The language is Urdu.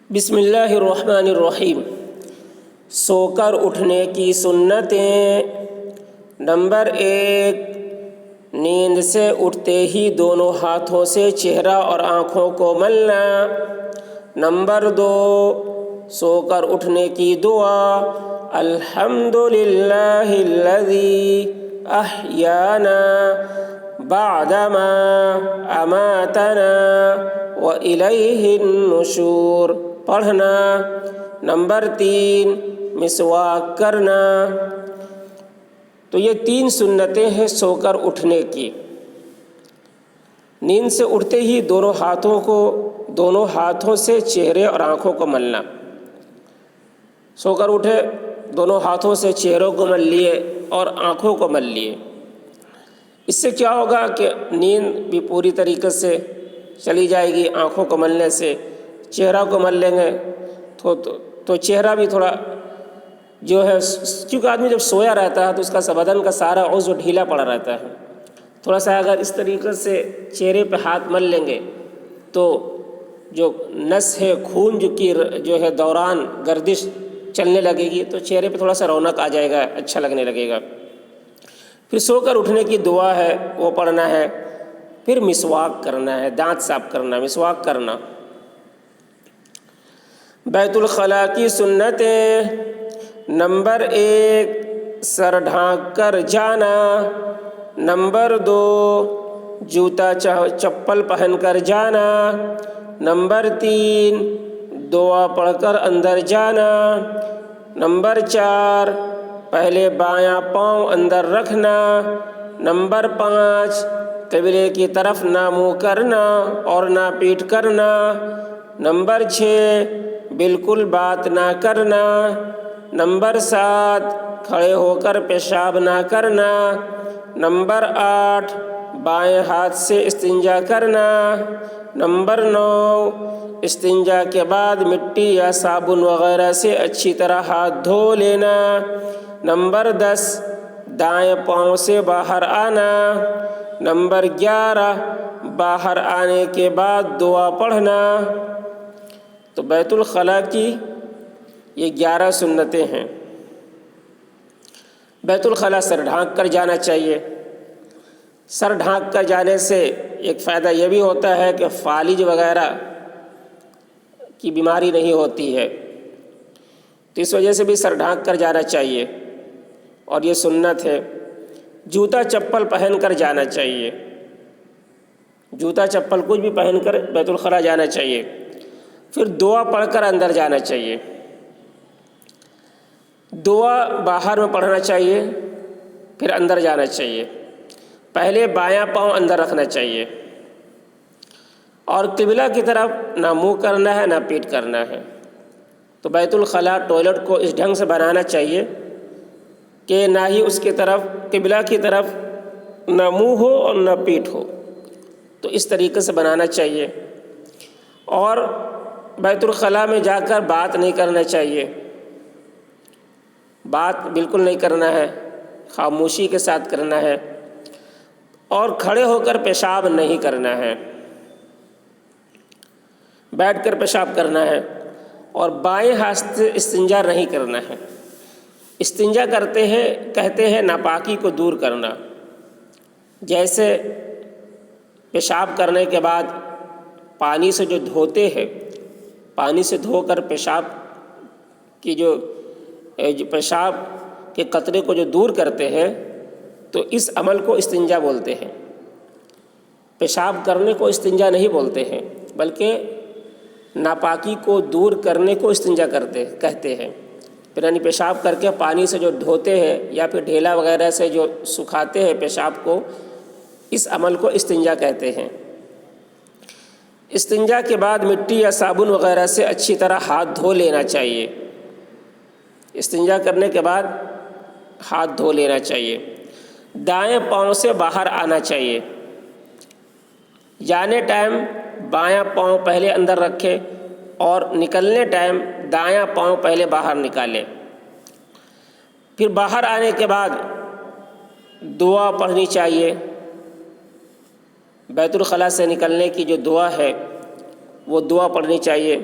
بسم اللہ الرحمن الرحیم۔ سو کر اٹھنے کی سنتیں۔ نمبر 1، نیند سے اٹھتے ہی دونوں ہاتھوں سے چہرہ اور آنکھوں کو ملنا۔ نمبر 2، سو کر اٹھنے کی دعا، الحمدللہ الذی احیانا بعدما اماتنا والیہ النشور پڑھنا۔ نمبر 3، مسواک کرنا۔ تو یہ 3 سنتیں ہیں سو کر اٹھنے کی۔ نیند سے اٹھتے ہی دونوں ہاتھوں سے چہرے اور آنکھوں کو ملنا۔ سو کر اٹھے، دونوں ہاتھوں سے چہروں کو مل لیے اور آنکھوں کو مل لیے۔ اس سے کیا ہوگا کہ نیند بھی پوری طریقے سے چلی جائے گی۔ آنکھوں کو ملنے سے چہرہ کو مل لیں گے تو چہرہ بھی تھوڑا جو ہے، کیونکہ آدمی جب سویا رہتا ہے تو اس کا بدن کا سارا عضو ڈھیلا پڑا رہتا ہے۔ تھوڑا سا اگر اس طریقے سے چہرے پہ ہاتھ مل لیں گے تو جو نس ہے، خون جو ہے دوران گردش چلنے لگے گی تو چہرے پہ تھوڑا سا رونق آ جائے گا، اچھا لگنے لگے گا۔ پھر سو کر اٹھنے کی دعا ہے وہ پڑھنا ہے۔ پھر مسواک کرنا ہے، دانت صاف کرنا، مسواک کرنا۔ بیت الخلاء کی سنتیں۔ نمبر 1، سر ڈھانک کر جانا۔ نمبر 2، جوتا چپل پہن کر جانا۔ نمبر 3، دعا پڑھ کر اندر جانا۔ نمبر 4، پہلے بایاں پاؤں اندر رکھنا۔ نمبر 5، قبلے کی طرف نہ منہ کرنا اور نہ پیٹھ کرنا۔ نمبر 6، بالکل بات نہ کرنا۔ نمبر 7، کھڑے ہو کر پیشاب نہ کرنا۔ نمبر 8، بائیں ہاتھ سے استنجا کرنا۔ نمبر 9، استنجا کے بعد مٹی یا صابن وغیرہ سے اچھی طرح ہاتھ دھو لینا۔ نمبر 10، دائیں پاؤں سے باہر آنا۔ نمبر 11، باہر آنے کے بعد دعا پڑھنا۔ تو بیت الخلاء کی یہ 11 سنتیں ہیں۔ بیت الخلاء سر ڈھانک کر جانا چاہیے۔ سر ڈھانک کر جانے سے ایک فائدہ یہ بھی ہوتا ہے کہ فالج وغیرہ کی بیماری نہیں ہوتی ہے، تو اس وجہ سے بھی سر ڈھانک کر جانا چاہیے اور یہ سنت ہے۔ جوتا چپل پہن کر جانا چاہیے۔ جوتا چپل کچھ بھی پہن کر بیت الخلاء جانا چاہیے۔ پھر دعا پڑھ کر اندر جانا چاہیے۔ دعا باہر میں پڑھنا چاہیے، پھر اندر جانا چاہیے۔ پہلے بایاں پاؤں اندر رکھنا چاہیے اور قبلہ کی طرف نہ منہ کرنا ہے نہ پیٹھ کرنا ہے۔ تو بیت الخلاء ٹوائلٹ کو اس ڈھنگ سے بنانا چاہیے کہ نہ ہی اس کی طرف قبلہ کی طرف نہ منہ ہو اور نہ پیٹھ ہو، تو اس طریقے سے بنانا چاہیے۔ اور بیت الخلاء میں جا کر بات نہیں کرنا چاہیے، بات بالکل نہیں کرنا ہے، خاموشی کے ساتھ کرنا ہے۔ اور کھڑے ہو کر پیشاب نہیں کرنا ہے، بیٹھ کر پیشاب کرنا ہے۔ اور بائیں ہاتھ سے استنجا نہیں کرنا ہے۔ استنجا کہتے ہیں ناپاکی کو دور کرنا۔ جیسے پیشاب کرنے کے بعد پانی سے جو دھوتے ہیں، پانی سے دھو کر پیشاب جو پیشاب کے قطرے کو جو دور کرتے ہیں، تو اس عمل کو استنجا بولتے ہیں۔ پیشاب کرنے کو استنجا نہیں بولتے ہیں، بلکہ ناپاکی کو دور کرنے کو استنجا کہتے ہیں۔ پھر یعنی پیشاب کر کے پانی سے جو دھوتے ہیں یا پھر ڈھیلا وغیرہ سے جو سکھاتے ہیں پیشاب کو، اس عمل کو استنجا کہتے ہیں۔ استنجا کے بعد مٹی یا صابن وغیرہ سے اچھی طرح ہاتھ دھو لینا چاہیے۔ استنجا کرنے کے بعد ہاتھ دھو لینا چاہیے۔ دائیں پاؤں سے باہر آنا چاہیے۔ جانے ٹائم بایاں پاؤں پہلے اندر رکھے اور نکلنے ٹائم دایاں پاؤں پہلے باہر نکالے۔ پھر باہر آنے کے بعد دعا پڑھنی چاہیے۔ بیت الخلاء سے نکلنے کی جو دعا ہے وہ دعا پڑھنی چاہیے۔